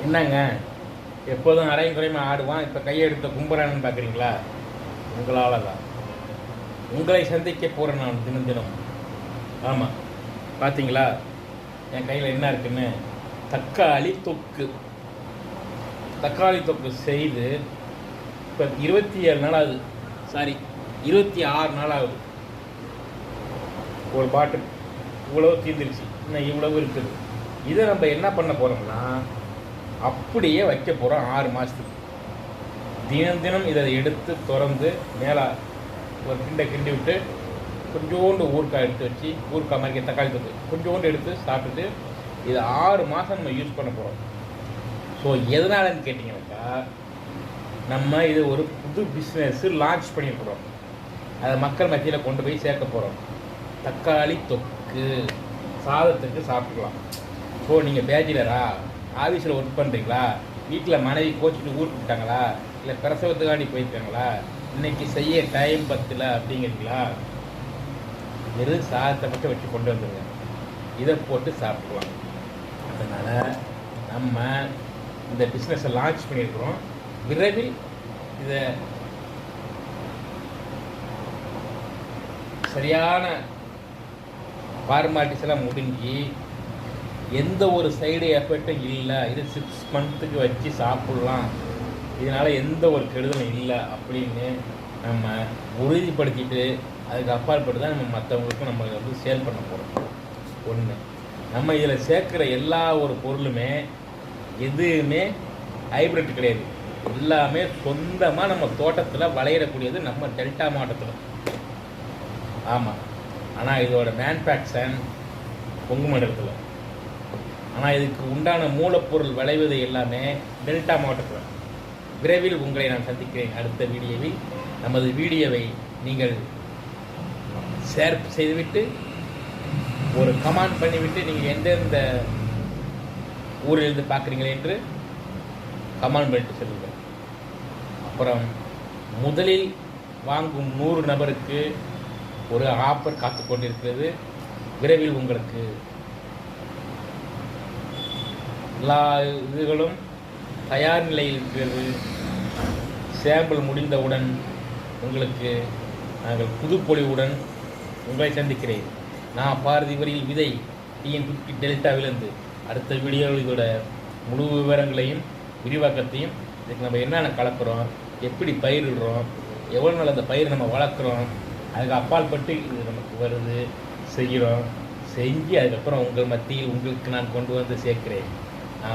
என்னங்க எப்போதும் அரையும் குறையுமா ஆடுவான், இப்போ கையெடுத்த கும்புறான்னு பார்க்குறீங்களா? உங்களால் தான். உங்களை சந்திக்க போகிறேன் நான் தினம் தினம். ஆமாம், பார்த்தீங்களா என் கையில் என்ன இருக்குன்னு? தக்காளி தொக்கு. தக்காளி தொக்கு செய்து இப்போ 27 நாள் ஆகுது, சாரி 26 நாள் ஆகுது. ஒரு பாட்டில் இவ்வளவு தீர்ந்துருச்சு, இன்னும் இவ்வளவு இருக்குது. இதை நம்ம என்ன பண்ண போகிறோம்னா அப்படியே வைக்க போகிறோம் 6 மாதத்துக்கு. தினம் தினம் இதை எடுத்து திறந்து மேலே ஒரு கிண்டி விட்டு கொஞ்சோண்டு ஊறுக்காய் எடுத்து வச்சு, ஊறுக்காய் மாதிரி தக்காளி தொக்கு கொஞ்சோண்டு எடுத்து சாப்பிட்டுட்டு இதை 6 மாதம் நம்ம யூஸ் பண்ண போகிறோம். ஸோ எதனாலன்னு கேட்டிங்கனாக்கா, நம்ம இது ஒரு புது பிஸ்னஸ்ஸு லான்ச் பண்ணியிருக்கிறோம். அதை மக்கள் மத்தியில் கொண்டு போய் சேர்க்க போகிறோம். தக்காளி தொக்கு சாதத்துக்கு சாப்பிட்டுக்கலாம். ஸோ நீங்கள் பேச்சுலரா, ஆஃபீஸில் ஒர்க் பண்ணுறீங்களா, வீட்டில் மனைவி கோச்சிட்டு ஊருக்கு விட்டாங்களா, இல்லை பிரசவத்துக்காண்டி போயிருக்காங்களா, இன்றைக்கி செய்ய டைம் பத்தல அப்படிங்கிறீங்களா, வெறும் சாதத்தை மட்டும் வச்சு கொண்டு வந்துடுங்க, இதை போட்டு சாப்பிட்டுக்கலாம். அதனால் நம்ம இந்த பிஸ்னஸை லான்ச் பண்ணியிருக்கிறோம். விரைவில் இதை சரியான ஃபார்மாலிட்டிஸ் எல்லாம் முடிஞ்சு எந்த ஒரு சைடு எஃபெக்டும் இல்லை, இது 6 மந்த்துக்கு வச்சு சாப்பிட்லாம், இதனால் எந்த ஒரு கெடுதலும் இல்லை அப்படின்னு நம்ம உறுதிப்படுத்திட்டு அதுக்கு அப்பாற்பட்டு தான் நம்ம மற்றவங்களுக்கும் நம்ம வந்து சேல் பண்ண போகிறோம். ஒன்று, நம்ம இதில் சேர்க்குற எல்லா ஒரு பொருளுமே எதுவுமே ஹைப்ரிட் கிடையாது, எல்லாமே சொந்தமாக நம்ம தோட்டத்தில் விளையிடக்கூடியது, நம்ம டெல்டா மாவட்டத்தில். ஆமாம், ஆனால் இதோட மேனுஃபேக்சர் கொங்கு மண்டலத்தில். ஆனால் இதுக்கு உண்டான மூலப்பொருள் விளைவது எல்லாமே டெல்டா மாவட்டத்தில். விரைவில் உங்களை நான் சந்திக்கிறேன் அடுத்த வீடியோவில். நமது வீடியோவை நீங்கள் ஷேர் செய்துவிட்டு ஒரு கமெண்ட் பண்ணிவிட்டு நீங்கள் எந்தெந்த ஊரிலிருந்து பார்க்குறீங்களே என்று கமெண்ட் பண்ணிட்டு சொல்லுங்கள். அப்புறம் முதலில் வாங்கும் 100 நபருக்கு ஒரு ஆஃபர் காத்து கொண்டிருக்கிறது. விரைவில் உங்களுக்கு எல்லா இதுகளும் தயார் நிலையில் இருக்கிறது. சாம்பிள் முடிந்தவுடன் உங்களுக்கு நாங்கள் புதுப்பொழிவுடன் உங்களை சந்திக்கிறேன். நான் பாரதி வரியில் விதை TN50 டெல்டாவிலிருந்து. அடுத்த வீடியோவில் இதோட முழு விவரங்களையும் விரிவாக்கத்தையும், இதுக்கு நம்ம என்னென்ன கலக்கிறோம், எப்படி பயிரிடுறோம், எவ்வளோ நாள் அந்த பயிர் நம்ம வளர்க்குறோம், அதுக்கு அப்பால் பட்டு இது நமக்கு வருது, செய்கிறோம், செஞ்சு அதுக்கப்புறம் உங்கள் மத்தியில் உங்களுக்கு நான் கொண்டு வந்து சேர்க்கிறேன்.